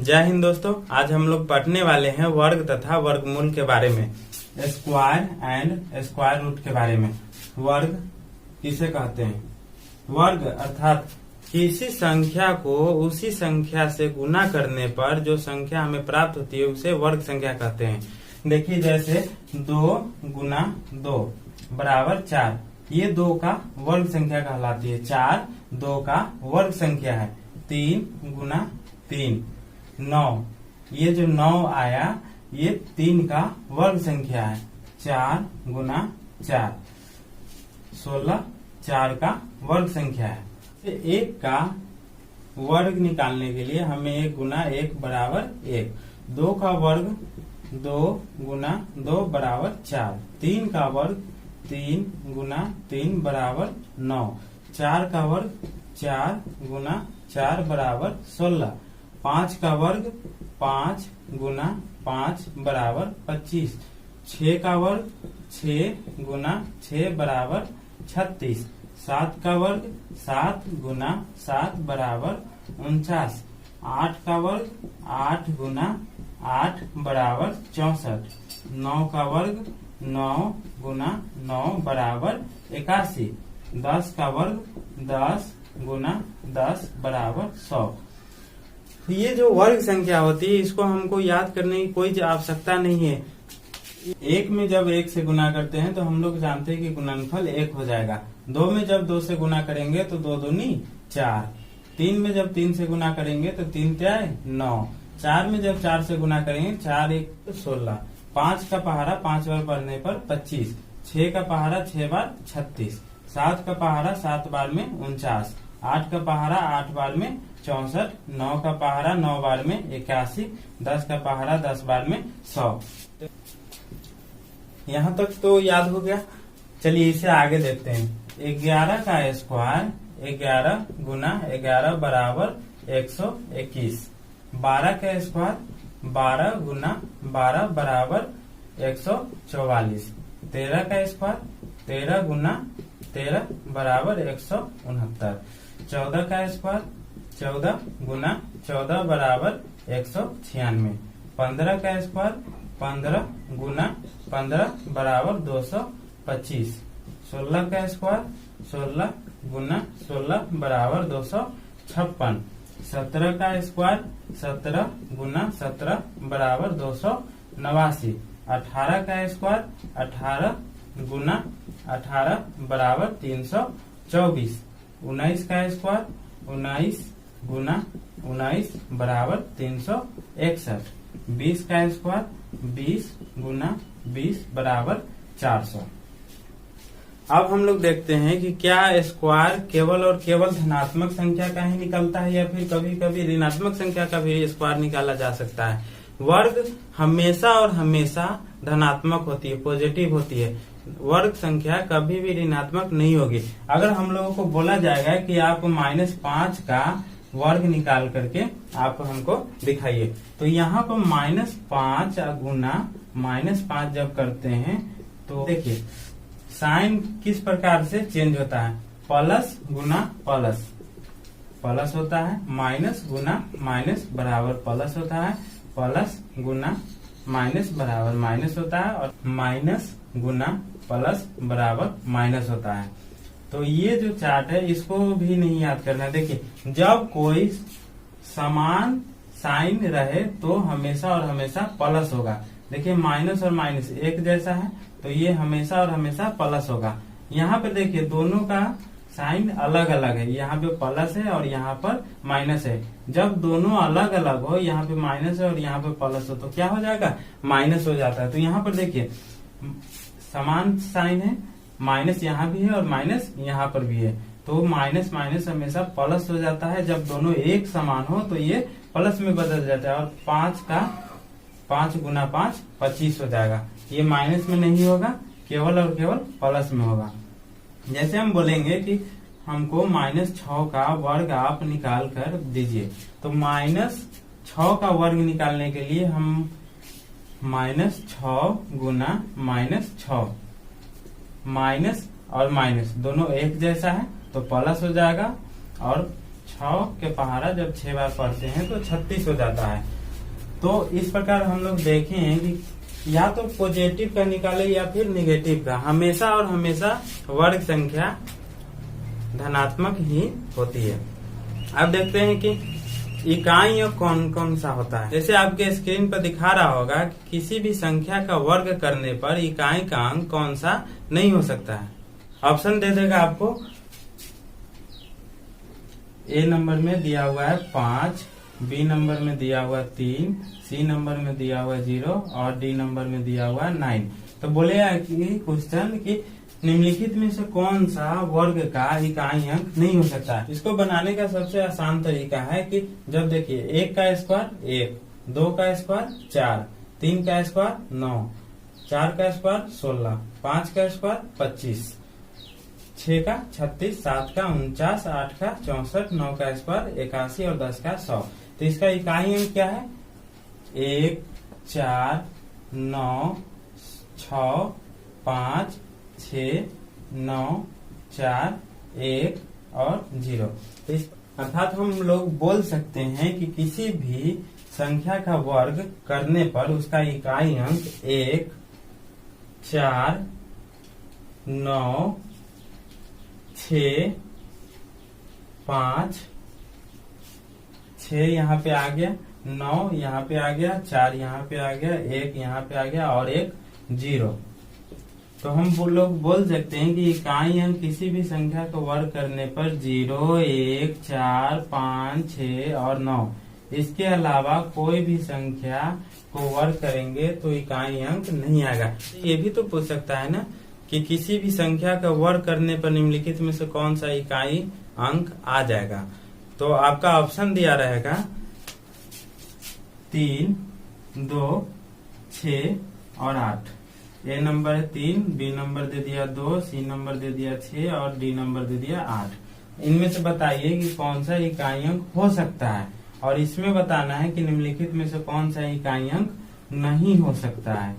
जय हिंद दोस्तों, आज हम लोग पढ़ने वाले हैं वर्ग तथा वर्गमूल के बारे में, स्क्वायर एंड स्क्वायर रूट के बारे में। वर्ग किसे कहते हैं? वर्ग अर्थात किसी संख्या को उसी संख्या से गुना करने पर जो संख्या हमें प्राप्त होती है उसे वर्ग संख्या कहते हैं। देखिए, जैसे 2 गुना 2 बराबर 4, ये 2 का वर्ग संख्या कहलाती है। 4 2 का वर्ग संख्या है। 3 गुना 3 9, ये जो 9 आया ये 3 का वर्ग संख्या है। 4 गुना 4 16, 4 का वर्ग संख्या है। 1 का वर्ग निकालने के लिए हमें 1 गुना 1 बराबर 1। 2 का वर्ग 2 गुना 2 बराबर 4। 3 का वर्ग 3 गुना 3 बराबर 9। 4 का वर्ग 4 गुना 4 बराबर 16। 5 का वर्ग 5 गुना 5 बराबर 25। 6 का वर्ग 6 गुना 6 बराबर 36। 7 का वर्ग 7 गुना 7 बराबर 49। 8 का वर्ग 8 गुना 8 बराबर 64। 9 का वर्ग 9 गुना 9 बराबर 81। 10 का वर्ग 10 गुना 10 बराबर 100। ये जो वर्ग संख्या होती है इसको हमको याद करने की कोई आवश्यकता नहीं है। 1 में जब 1 से गुना करते हैं तो हम लोग जानते हैं कि गुणनफल 1 हो जाएगा। 2 में जब 2 से गुना करेंगे तो 2 दूनी 4। 3 में जब 3 से गुना करेंगे तो 3 क्या है 9। 4 में जब 4 से गुना करेंगे 4 1 16। 5 का पहाड़ा 5 बार पढ़ने पर 25। 6 का पहाड़ा 6 बार 36। 7 का पहाड़ा 7 बार में 49। 8 का पहाड़ा 8 बार में 64। 9 का पहाड़ा 9 बार में 81। 10 का पहाड़ा 10 बार में 100। यहाँ तक तो याद हो गया। चलिए इसे आगे देखते हैं। 11 का स्क्वायर 11 गुना 11 बराबर 121। 12 का स्क्वायर 12 गुना 12 बराबर 144। 13 का स्क्वायर 13 गुना 13 बराबर 169। 14 का स्क्वायर 14 गुना 14 बराबर 196। 15 का स्क्वायर 15 गुना 15 बराबर 225। 16 का स्क्वायर 16 गुना 16 बराबर 256। 17 का स्क्वायर 17 गुना 17 बराबर 289। 18 का स्क्वायर 18 गुना 18 बराबर 324। 19 का स्क्वायर 19 गुना 19 बराबर 361। 20 का स्क्वायर 20 गुना 20 बराबर 400। अब हम लोग देखते हैं कि क्या स्क्वायर केवल और केवल धनात्मक संख्या का ही निकलता है या फिर कभी कभी ऋणात्मक संख्या का भी स्क्वायर निकाला जा सकता है। वर्ग हमेशा और हमेशा धनात्मक होती है, पॉजिटिव होती है। वर्ग संख्या कभी भी ऋणात्मक नहीं होगी। अगर हम लोगों को बोला जाएगा कि आप -5 का वर्ग निकाल करके आप हमको दिखाइए, तो यहाँ पर -5 गुना -5 जब करते हैं तो देखिए साइन किस प्रकार से चेंज होता है। प्लस गुना प्लस प्लस होता है, माइनस गुना माइनस बराबर प्लस होता है, प्लस गुना माइनस बराबर माइनस होता है और माइनस गुना प्लस बराबर माइनस होता है। तो ये जो चार्ट है इसको भी नहीं याद करना है। देखिए, जब कोई समान साइन रहे तो हमेशा और हमेशा प्लस होगा। देखिए, माइनस और माइनस एक जैसा है तो ये हमेशा और हमेशा प्लस होगा। यहाँ पे देखिए दोनों का साइन अलग अलग है, यहाँ पे प्लस है और यहाँ पर माइनस है। जब दोनों अलग अलग हो, यहाँ पे माइनस है और यहाँ पे प्लस हो, तो क्या हो जाएगा माइनस हो जाता है। तो यहाँ पर देखिए समान साइन है, माइनस यहाँ भी है और माइनस यहाँ पर भी है, तो माइनस माइनस हमेशा प्लस हो जाता है। जब दोनों एक समान हो तो ये प्लस में बदल जाता है और 5 गुना 5 25 हो जाएगा। ये माइनस में नहीं होगा, केवल और केवल प्लस में होगा। जैसे हम बोलेंगे कि हमको -6 का वर्ग आप निकाल कर दीजिए, तो -6 का वर्ग निकालने के लिए हम -6 गुना -6 माइनस और माइनस दोनों एक जैसा है तो प्लस हो जाएगा और 6 के पहाड़ा जब 6 बार पढ़ते हैं तो 36 हो जाता है। तो इस प्रकार हम लोग देखें कि या तो पॉजिटिव का निकाले या फिर निगेटिव का, हमेशा और हमेशा वर्ग संख्या धनात्मक ही होती है। अब देखते हैं कि इकाई कौन कौन सा होता है। जैसे आपके स्क्रीन पर दिखा रहा होगा कि किसी भी संख्या का वर्ग करने पर इकाई का अंक कौन सा नहीं हो सकता है। ऑप्शन दे देगा आपको। ए नंबर में दिया हुआ है 5, बी नंबर में दिया हुआ 3, सी नंबर में दिया हुआ 0 और डी नंबर में दिया हुआ 9। तो बोलेगा कि क्वेश्चन कि निम्नलिखित में से कौन सा वर्ग का इकाई अंक नहीं हो सकता है। इसको बनाने का सबसे आसान तरीका है कि जब देखिए 1 का स्क्वायर 1, 2 का स्क्वायर 4, 3 का स्क्वायर 9, 4 का स्क्वायर 16, 5 का स्क्वायर 25, 6 का 36, 7 का 49, 8 का 64, 9 का स्क्वायर 81 और 10 का 100। तो इसका इकाई अंक क्या है? 1, 4, 9, 6, 5, 6, 9, 4, 1 और 0। तो अर्थात हम लोग बोल सकते हैं कि किसी भी संख्या का वर्ग करने पर उसका इकाई अंक 1, 4, 9, 6, 5, 6 यहाँ पे आ गया, 9 यहाँ पे आ गया, 4 यहाँ पे आ गया, 1 यहाँ पे आ गया और 1 0। तो हम लोग बोल सकते हैं कि इकाई अंक किसी भी संख्या को वर्ग करने पर 0, 1, 4, 5, 6 और 9 इसके अलावा कोई भी संख्या को वर्ग करेंगे तो इकाई अंक नहीं आएगा। ये भी तो पूछ सकता है ना कि किसी भी संख्या का वर्ग करने पर निम्नलिखित में से कौन सा इकाई अंक आ जाएगा। तो आपका ऑप्शन दिया रहेगा 3, 2, 6 और 8। ए नंबर है 3, बी नंबर दे दिया 2, सी नंबर दे दिया 6 और डी नंबर दे दिया 8। इनमें से बताइए कि कौन सा इकाई अंक हो सकता है और इसमें बताना है कि निम्नलिखित में से कौन सा इकाई अंक नहीं हो सकता है।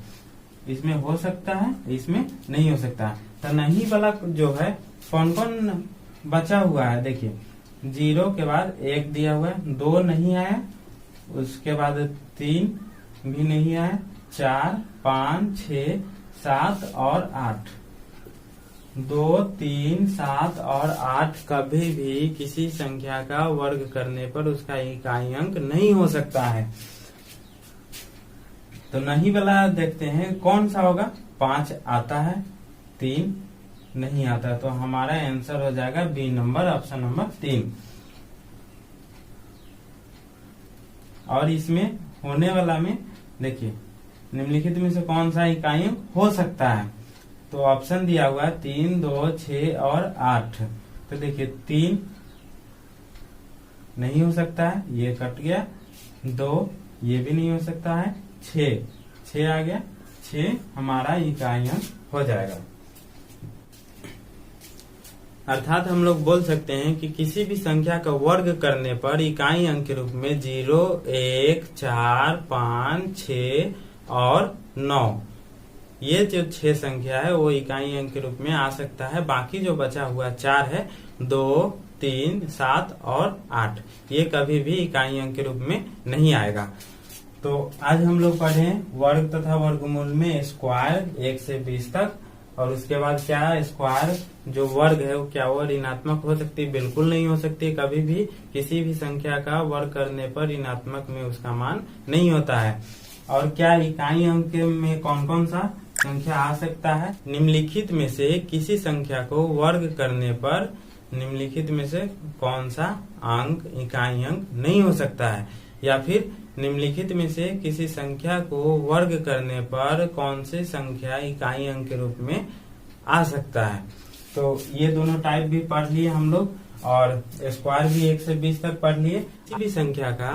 इसमें हो सकता है, इसमें नहीं हो सकता है। तो नहीं वाला जो है कौन कौन बचा हुआ है देखिए, 0 के बाद 1 दिया हुआ है, 2 नहीं आया, उसके बाद 3 भी नहीं आया, 4, 5, 6, 7 और 8। 2, 3, 7 और 8 कभी भी किसी संख्या का वर्ग करने पर उसका इकाई अंक नहीं हो सकता है। तो नहीं वाला देखते हैं कौन सा होगा। 5 आता है, 3 नहीं आता, तो हमारा आंसर हो जाएगा बी नंबर, ऑप्शन नंबर 3। और इसमें होने वाला में देखिए निम्नलिखित में से कौन सा इकाई अंक हो सकता है। तो ऑप्शन दिया हुआ है 3, 2, 6 और 8। तो देखिए 3 नहीं हो सकता है, ये कट गया, 2 ये भी नहीं हो सकता है, 6 आ गया, 6 हमारा इकाई अंक हो जाएगा। अर्थात हम लोग बोल सकते हैं कि किसी भी संख्या का वर्ग करने पर इकाई अंक के रूप में 0, 1, 4, 5, 6 और 9 ये जो 6 संख्या है वो इकाई अंक के रूप में आ सकता है। बाकी जो बचा हुआ 4 है, 2, 3, 7 और 8 ये कभी भी इकाई अंक के रूप में नहीं आएगा। तो आज हम लोग पढ़े वर्ग तथा वर्गमूल में स्क्वायर 1 से 20 तक। और उसके बाद क्या स्क्वायर जो वर्ग है वो क्या वो ऋणात्मक हो सकती है? बिल्कुल नहीं हो सकती। कभी भी किसी भी संख्या का वर्ग करने पर ऋणात्मक में उसका मान नहीं होता है। और क्या इकाई अंक में कौन कौन सा संख्या आ सकता है? निम्नलिखित में से किसी संख्या को वर्ग करने पर निम्नलिखित में से कौन सा अंक इकाई अंक नहीं हो सकता है? या फिर निम्नलिखित में से किसी संख्या को वर्ग करने पर कौन सी संख्या इकाई अंक के रूप में आ सकता है? तो ये दोनों टाइप भी पढ़ लिए हम लोग और स्क्वायर भी 1 से 20 तक पढ़ लिए। किसी भी संख्या का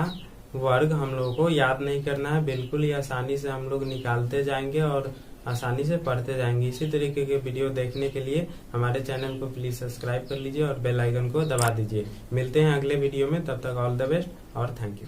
वर्ग हम लोगों को याद नहीं करना है, बिल्कुल ही आसानी से हम लोग निकालते जाएंगे और आसानी से पढ़ते जाएंगे। इसी तरीके के वीडियो देखने के लिए हमारे चैनल को प्लीज सब्सक्राइब कर लीजिए और बेल आइकन को दबा दीजिए। मिलते हैं अगले वीडियो में, तब तक ऑल द बेस्ट और थैंक यू।